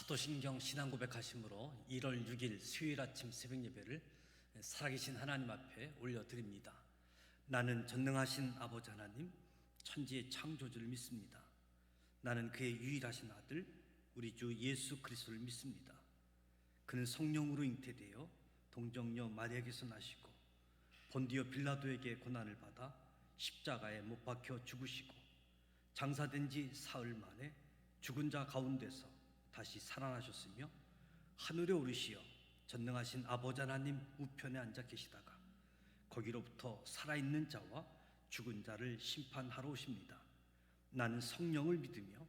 사도신경 신앙고백하심으로 1월 6일 수요일 아침 새벽 예배를 살아계신 하나님 앞에 올려드립니다. 나는 전능하신 아버지 하나님, 천지의 창조주를 믿습니다. 나는 그의 유일하신 아들 우리 주 예수 그리스도를 믿습니다. 그는 성령으로 잉태되어 동정녀 마리아에게서 나시고 본디오 빌라도에게 고난을 받아 십자가에 못 박혀 죽으시고 장사된 지 사흘 만에 죽은 자 가운데서 다시 살아나셨으며 하늘에 오르시어 전능하신 아버지 하나님 우편에 앉아 계시다가 거기로부터 살아있는 자와 죽은 자를 심판하러 오십니다. 나는 성령을 믿으며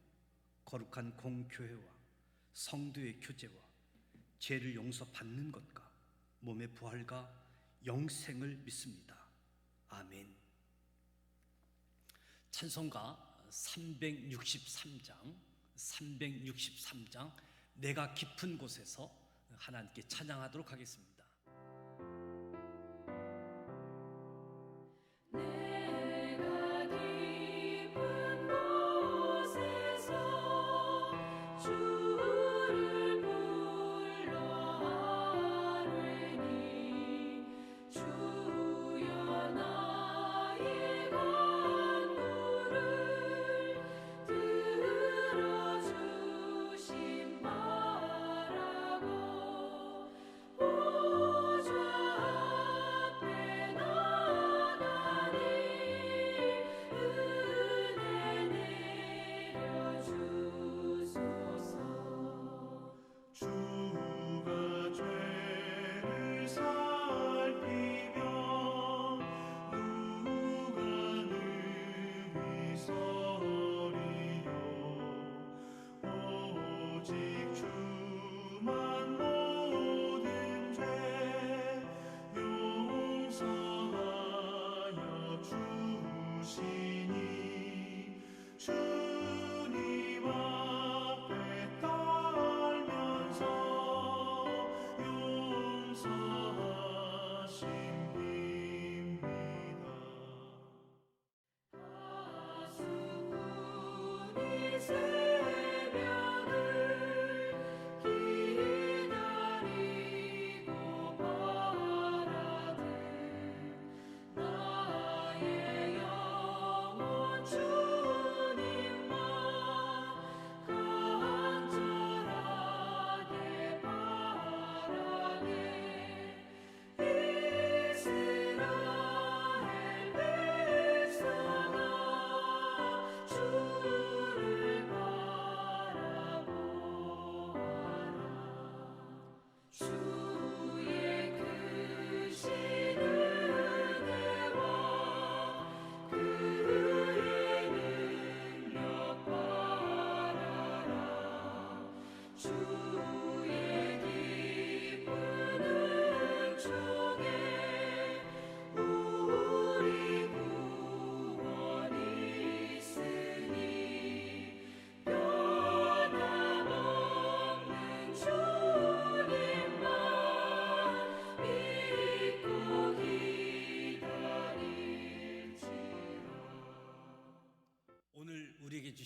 거룩한 공교회와 성도의 교제와 죄를 용서받는 것과 몸의 부활과 영생을 믿습니다. 아멘. 찬송가 363장 내가 깊은 곳에서 하나님께 찬양하도록 하겠습니다.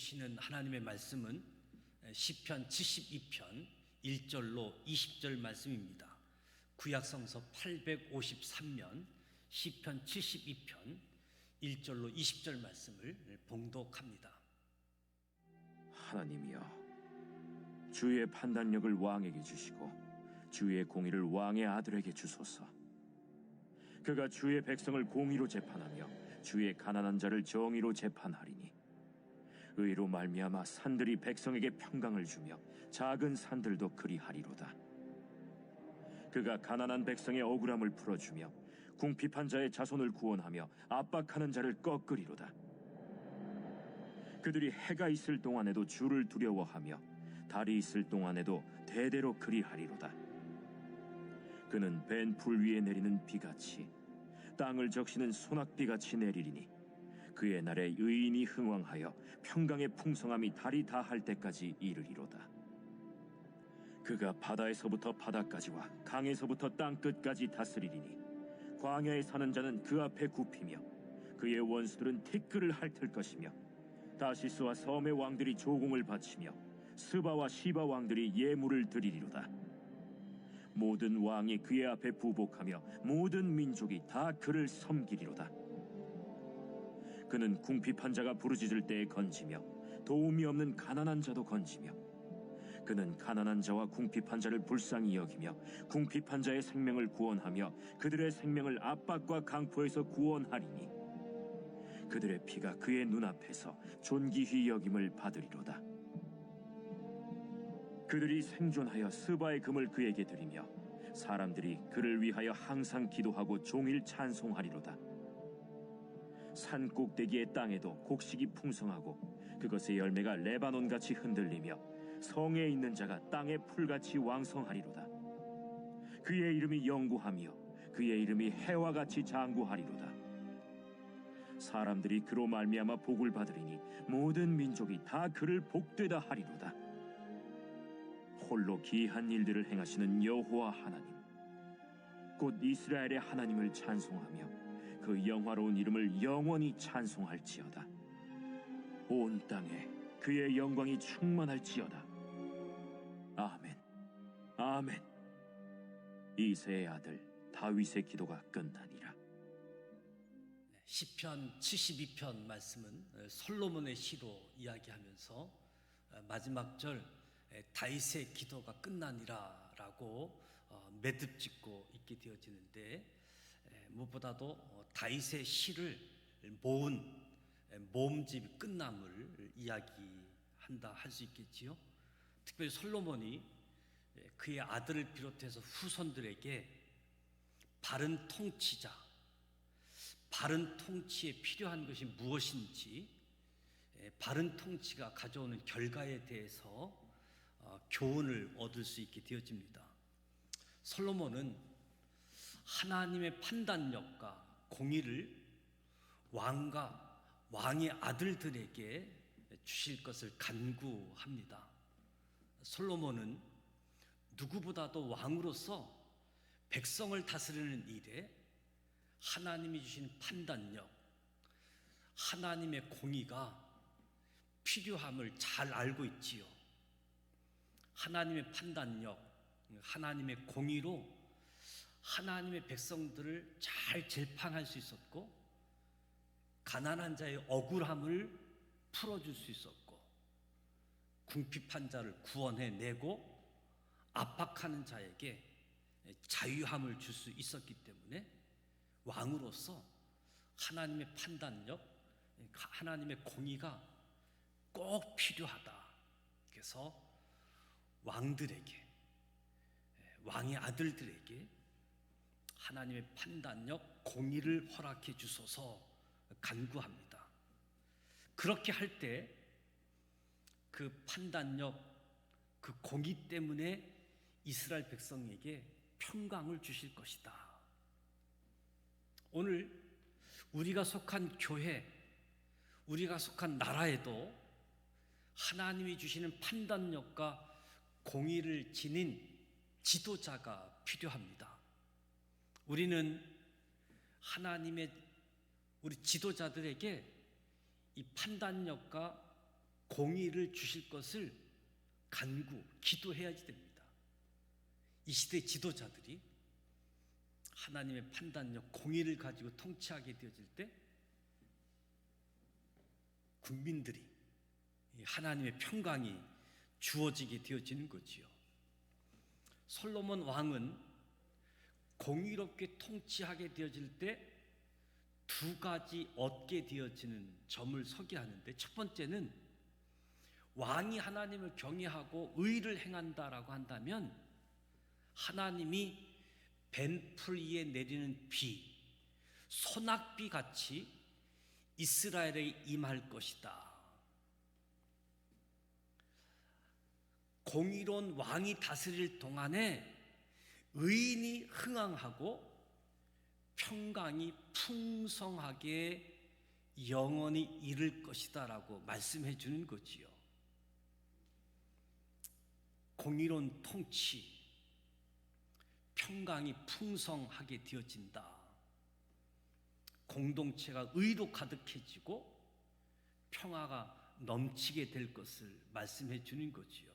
주시는 하나님의 말씀은 시편 72편 1절로 20절 말씀입니다. 구약성서 853면 시편 72편 1절로 20절 말씀을 봉독합니다. 하나님이여, 주의 판단력을 왕에게 주시고 주의 공의를 왕의 아들에게 주소서. 그가 주의 백성을 공의로 재판하며 주의 가난한 자를 정의로 재판하리니 의로 말미암아 산들이 백성에게 평강을 주며 작은 산들도 그리하리로다. 그가 가난한 백성의 억울함을 풀어주며 궁핍한 자의 자손을 구원하며 압박하는 자를 꺾으리로다. 그들이 해가 있을 동안에도 주를 두려워하며 달이 있을 동안에도 대대로 그리하리로다. 그는 벤 풀 위에 내리는 비같이 땅을 적시는 소낙비같이 내리리니 그의 날에 의인이 흥왕하여 평강의 풍성함이 달이 다할 때까지 이르리로다. 그가 바다에서부터 바다까지와 강에서부터 땅 끝까지 다스리리니 광야에 사는 자는 그 앞에 굽히며 그의 원수들은 티끌을 핥을 것이며 다시스와 섬의 왕들이 조공을 바치며 스바와 시바 왕들이 예물을 드리리로다. 모든 왕이 그의 앞에 부복하며 모든 민족이 다 그를 섬기리로다. 그는 궁핍한 자가 부르짖을 때에 건지며 도움이 없는 가난한 자도 건지며 그는 가난한 자와 궁핍한 자를 불쌍히 여기며 궁핍한 자의 생명을 구원하며 그들의 생명을 압박과 강포에서 구원하리니 그들의 피가 그의 눈앞에서 존귀히 여김을 받으리로다. 그들이 생존하여 스바의 금을 그에게 드리며 사람들이 그를 위하여 항상 기도하고 종일 찬송하리로다. 산 꼭대기의 땅에도 곡식이 풍성하고 그것의 열매가 레바논같이 흔들리며 성에 있는 자가 땅의 풀같이 왕성하리로다. 그의 이름이 영구하며 그의 이름이 해와 같이 장구하리로다. 사람들이 그로 말미암아 복을 받으리니 모든 민족이 다 그를 복되다 하리로다. 홀로 기이한 일들을 행하시는 여호와 하나님 곧 이스라엘의 하나님을 찬송하며 그 영화로운 이름을 영원히 찬송할지어다. 온 땅에 그의 영광이 충만할지어다. 아멘. 아멘. 이새의 아들 다윗의 기도가 끝나니라. 시편 72편 말씀은 솔로몬의 시로 이야기하면서 마지막 절 다윗의 기도가 끝나니라라고 매듭짓고 있게 되어지는데, 무엇보다도 다윗의 시를 모은 모음집이 끝남을 이야기한다 할 수 있겠지요. 특별히 솔로몬이 그의 아들을 비롯해서 후손들에게 바른 통치자, 바른 통치에 필요한 것이 무엇인지, 바른 통치가 가져오는 결과에 대해서 교훈을 얻을 수 있게 되어집니다. 솔로몬은 하나님의 판단력과 공의를 왕과 왕의 아들들에게 주실 것을 간구합니다. 솔로몬은 누구보다도 왕으로서 백성을 다스리는 일에 하나님이 주신 판단력, 하나님의 공의가 필요함을 잘 알고 있지요. 하나님의 판단력, 하나님의 공의로 하나님의 백성들을 잘 재판할 수 있었고, 가난한 자의 억울함을 풀어줄 수 있었고, 궁핍한 자를 구원해내고 압박하는 자에게 자유함을 줄 수 있었기 때문에 왕으로서 하나님의 판단력, 하나님의 공의가 꼭 필요하다. 그래서 왕들에게, 왕의 아들들에게 하나님의 판단력, 공의를 허락해 주소서 간구합니다. 그렇게 할 때 그 판단력, 그 공의 때문에 이스라엘 백성에게 평강을 주실 것이다. 오늘 우리가 속한 교회, 우리가 속한 나라에도 하나님이 주시는 판단력과 공의를 지닌 지도자가 필요합니다. 우리는 하나님의 우리 지도자들에게 이 판단력과 공의를 주실 것을 기도해야지 됩니다. 이 시대 지도자들이 하나님의 판단력, 공의를 가지고 통치하게 되어질 때 국민들이 하나님의 평강이 주어지게 되어지는 거지요. 솔로몬 왕은 공의롭게 통치하게 되어질 때 두 가지 얻게 되어지는 점을 소개하는데, 첫 번째는 왕이 하나님을 경외하고 의를 행한다라고 한다면 하나님이 벤풀 위에 내리는 비, 소낙비 같이 이스라엘에 임할 것이다. 공의로운 왕이 다스릴 동안에 의인이 흥왕하고 평강이 풍성하게 영원히 이를 것이다 라고 말씀해 주는 거지요. 공의로운 통치, 평강이 풍성하게 되어진다. 공동체가 의로 가득해지고 평화가 넘치게 될 것을 말씀해 주는 거지요.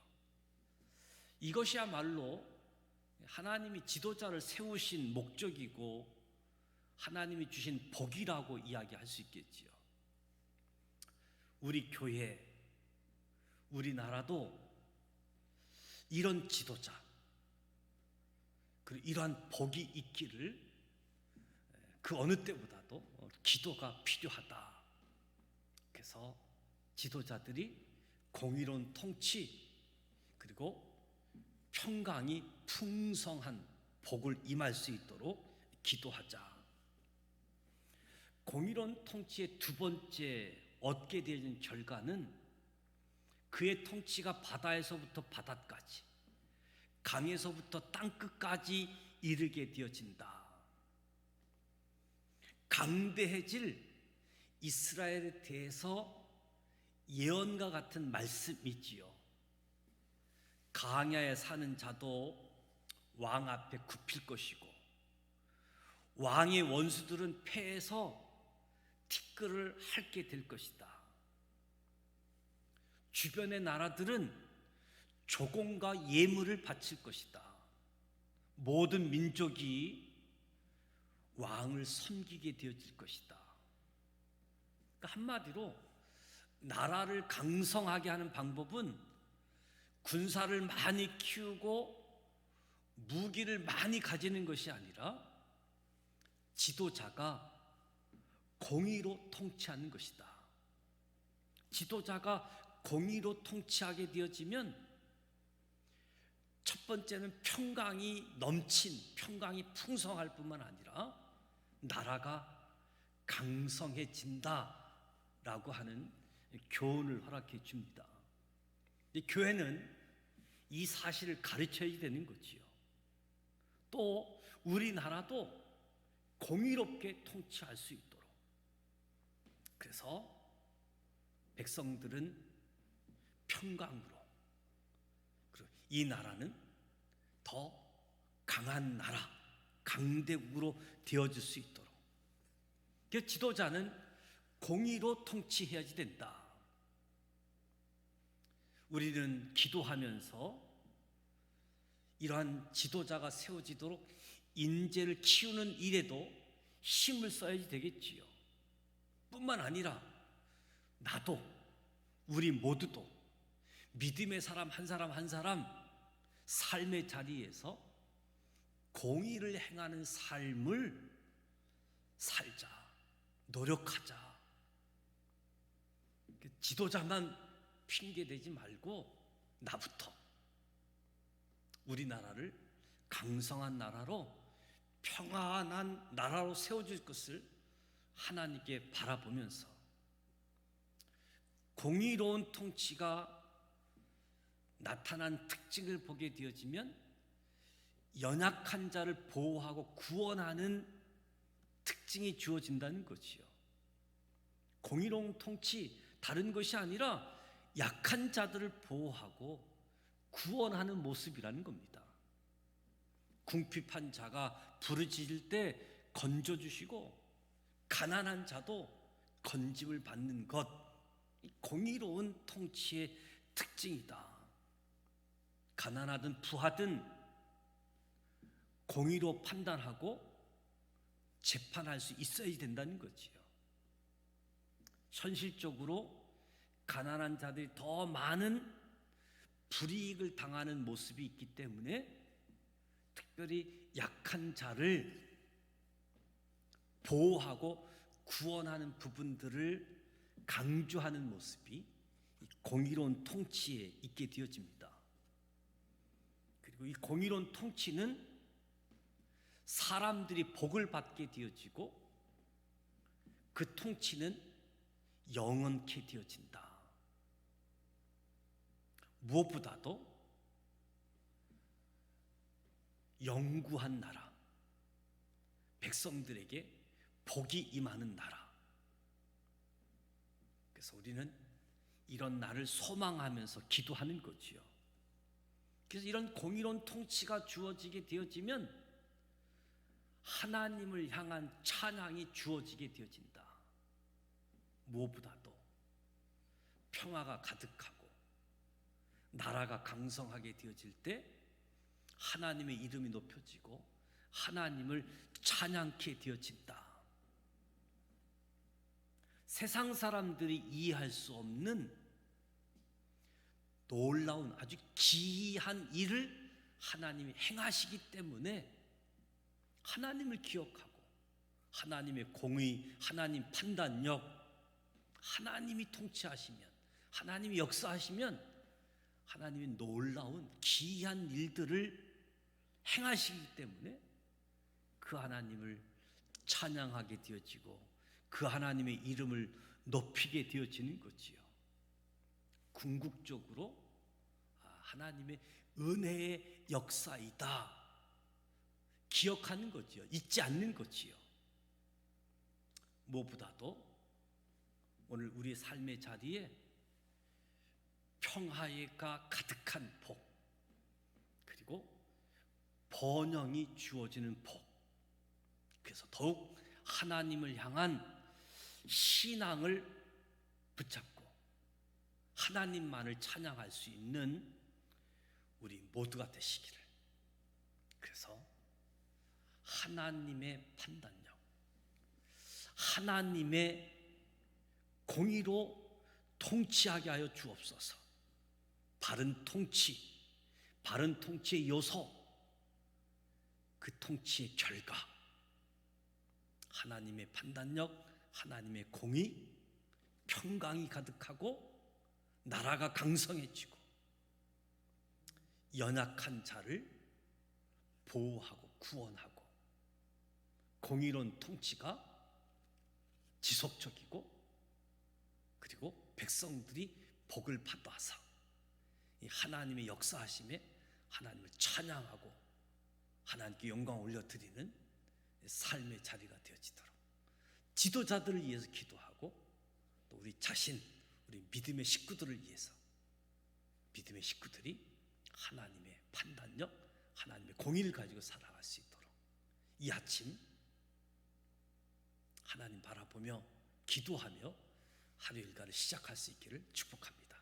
이것이야말로 하나님이 지도자를 세우신 목적이고 하나님이 주신 복이라고 이야기할 수 있겠지요. 우리 교회, 우리나라도 이런 지도자, 그리고 이러한 복이 있기를 그 어느 때보다도 기도가 필요하다. 그래서 지도자들이 공의로운 통치 그리고 평강이 풍성한 복을 임할 수 있도록 기도하자. 공의로운 통치의 두 번째 얻게 되는 결과는 그의 통치가 바다에서부터 바다까지, 강에서부터 땅끝까지 이르게 되어진다. 강대해질 이스라엘에 대해서 예언과 같은 말씀이지요. 광야에 사는 자도 왕 앞에 굽힐 것이고 왕의 원수들은 패해서 티끌을 핥게 될 것이다. 주변의 나라들은 조공과 예물을 바칠 것이다. 모든 민족이 왕을 섬기게 되어질 것이다. 그러니까 한마디로 나라를 강성하게 하는 방법은 군사를 많이 키우고 무기를 많이 가지는 것이 아니라 지도자가 공의로 통치하는 것이다. 지도자가 공의로 통치하게 되어지면 첫 번째는 평강이 넘친, 평강이 풍성할 뿐만 아니라 나라가 강성해진다라고 하는 교훈을 허락해 줍니다. 교회는 이 사실을 가르쳐야 되는 거지요. 또 우리나라도 공의롭게 통치할 수 있도록. 그래서 백성들은 평강으로, 그리고 이 나라는 더 강한 나라, 강대국으로 되어질 수 있도록. 그래서 지도자는 공의로 통치해야지 된다. 우리는 기도하면서 이러한 지도자가 세워지도록 인재를 키우는 일에도 힘을 써야지 되겠지요. 뿐만 아니라 나도, 우리 모두도 믿음의 사람 한 사람 한 사람 삶의 자리에서 공의를 행하는 삶을 살자, 노력하자. 지도자만 핑계대지 말고 나부터 우리나라를 강성한 나라로, 평안한 나라로 세워줄 것을 하나님께 바라보면서 공의로운 통치가 나타난 특징을 보게 되어지면 연약한 자를 보호하고 구원하는 특징이 주어진다는 거지요. 공의로운 통치, 다른 것이 아니라 약한 자들을 보호하고 구원하는 모습이라는 겁니다. 궁핍한 자가 부르짖을 때 건져주시고 가난한 자도 건짐을 받는 것, 공의로운 통치의 특징이다. 가난하든 부하든 공의로 판단하고 재판할 수 있어야 된다는 거지요. 현실적으로 가난한 자들이 더 많은 불이익을 당하는 모습이 있기 때문에 특별히 약한 자를 보호하고 구원하는 부분들을 강조하는 모습이 공의로운 통치에 있게 되어집니다. 그리고 이 공의로운 통치는 사람들이 복을 받게 되어지고 그 통치는 영원케 되어진다. 무엇보다도 영구한 나라, 백성들에게 복이 임하는 나라. 그래서 우리는 이런 날을 소망하면서 기도하는 거지요. 그래서 이런 공의로운 통치가 주어지게 되어지면 하나님을 향한 찬양이 주어지게 되어진다. 무엇보다도 평화가 가득하고 나라가 강성하게 되어질 때 하나님의 이름이 높여지고 하나님을 찬양케 되어진다. 세상 사람들이 이해할 수 없는 놀라운 아주 기이한 일을 하나님이 행하시기 때문에 하나님을 기억하고 하나님의 공의, 하나님 판단력, 하나님이 통치하시면, 하나님이 역사하시면 하나님이 놀라운 기이한 일들을 행하시기 때문에 그 하나님을 찬양하게 되어지고 그 하나님의 이름을 높이게 되어지는 거지요. 궁극적으로 하나님의 은혜의 역사이다 기억하는 거지요. 잊지 않는 거지요. 무엇보다도 오늘 우리의 삶의 자리에 평화가 가득한 복, 그리고 번영이 주어지는 복, 그래서 더욱 하나님을 향한 신앙을 붙잡고 하나님만을 찬양할 수 있는 우리 모두가 되시기를. 그래서 하나님의 판단력, 하나님의 공의로 통치하게 하여 주옵소서. 바른 통치, 바른 통치의 요소, 그 통치의 결과, 하나님의 판단력, 하나님의 공의, 평강이 가득하고 나라가 강성해지고 연약한 자를 보호하고 구원하고 공의로운 통치가 지속적이고 그리고 백성들이 복을 받아서 이 하나님의 역사하심에 하나님을 찬양하고 하나님께 영광을 올려드리는 삶의 자리가 되어지도록 지도자들을 위해서 기도하고 또 우리 자신, 우리 믿음의 식구들을 위해서 믿음의 식구들이 하나님의 판단력, 하나님의 공의를 가지고 살아갈 수 있도록 이 아침 하나님 바라보며 기도하며 하루 일과를 시작할 수 있기를 축복합니다.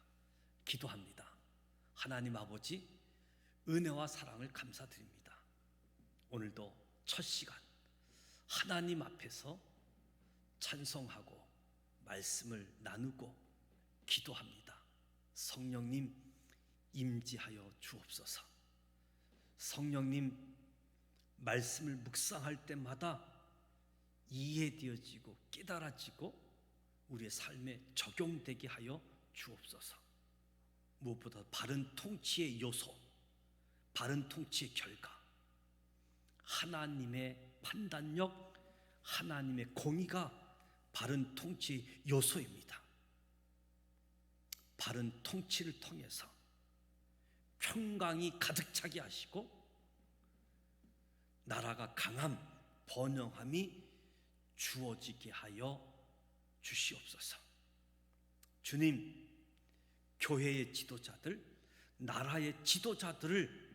기도합니다. 하나님 아버지, 은혜와 사랑을 감사드립니다. 오늘도 첫 시간 하나님 앞에서 찬송하고 말씀을 나누고 기도합니다. 성령님 임재하여 주옵소서. 성령님 말씀을 묵상할 때마다 이해되어지고 깨달아지고 우리의 삶에 적용되게 하여 주옵소서. 무엇보다 바른 통치의 요소, 바른 통치의 결과, 하나님의 판단력, 하나님의 공의가 바른 통치의 요소입니다. 바른 통치를 통해서 평강이 가득 차게 하시고 나라가 강함, 번영함이 주어지게 하여 주시옵소서. 주님, 교회의 지도자들, 나라의 지도자들을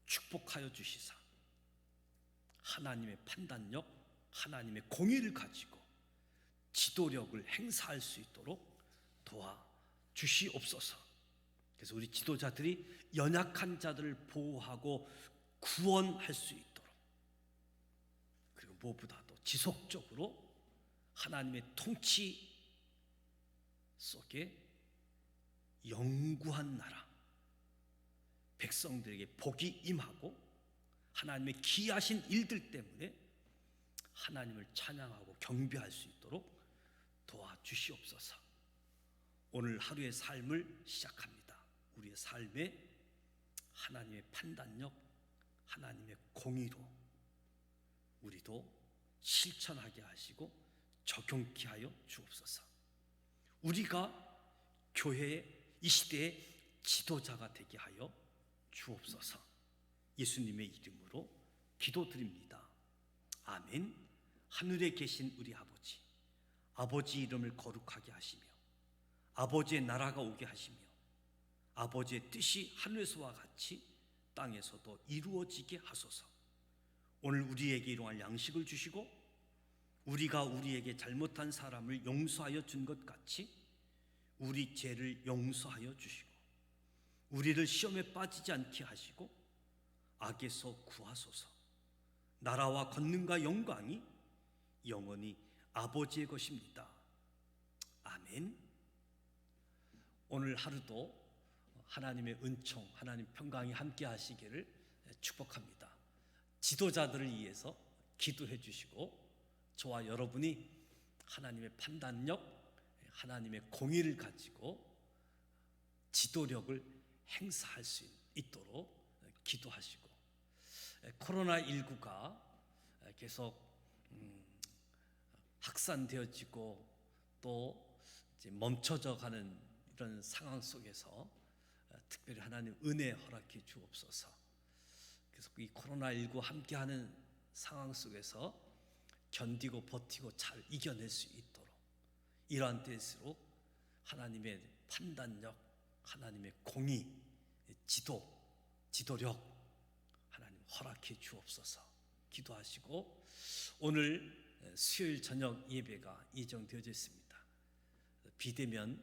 축복하여 주시사 하나님의 판단력, 하나님의 공의를 가지고 지도력을 행사할 수 있도록 도와 주시옵소서. 그래서 우리 지도자들이 연약한 자들을 보호하고 구원할 수 있도록, 그리고 무엇보다도 지속적으로 하나님의 통치 속에 영구한 나라, 백성들에게 복이 임하고 하나님의 기이하신 일들 때문에 하나님을 찬양하고 경배할 수 있도록 도와주시옵소서. 오늘 하루의 삶을 시작합니다. 우리의 삶에 하나님의 판단력, 하나님의 공의로 우리도 실천하게 하시고 적용케 하여 주옵소서. 우리가 교회의 이 시대의 지도자가 되게 하여 주옵소서. 예수님의 이름으로 기도드립니다. 아멘. 하늘에 계신 우리 아버지, 아버지 이름을 거룩하게 하시며 아버지의 나라가 오게 하시며 아버지의 뜻이 하늘에서와 같이 땅에서도 이루어지게 하소서. 오늘 우리에게 일용할 양식을 주시고 우리가 우리에게 잘못한 사람을 용서하여 준 것 같이 우리 죄를 용서하여 주시고 우리를 시험에 빠지지 않게 하시고 악에서 구하소서. 나라와 권능과 영광이 영원히 아버지의 것입니다. 아멘. 오늘 하루도 하나님의 은총, 하나님 평강이 함께 하시기를 축복합니다. 지도자들을 위해서 기도해 주시고 저와 여러분이 하나님의 판단력, 하나님의 공의를 가지고 지도력을 행사할 수 있도록 기도하시고, 코로나19가 계속 확산되어지고 또 이제 멈춰져 가는 이런 상황 속에서 특별히 하나님 은혜 허락해 주옵소서. 그래서 이 코로나19 함께하는 상황 속에서 견디고 버티고 잘 이겨낼 수 있도록, 이러한 때일수록 하나님의 판단력, 하나님의 공의, 지도력 하나님 허락해 주옵소서 기도하시고, 오늘 수요일 저녁 예배가 예정되어져 있습니다. 비대면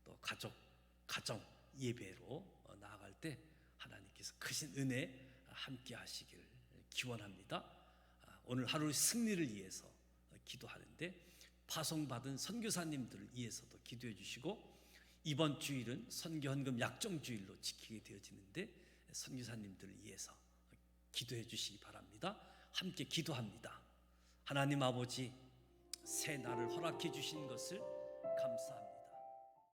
또 가정 예배로 나아갈 때 하나님께서 크신 은혜 함께 하시길 기원합니다. 오늘 하루 승리를 위해서 기도하는데 파송받은 선교사님들을 위해서도 기도해 주시고, 이번 주일은 선교헌금 약정주일로 지키게 되어지는데 선교사님들을 위해서 기도해 주시기 바랍니다. 함께 기도합니다. 하나님 아버지, 새 날을 허락해 주신 것을 감사합니다.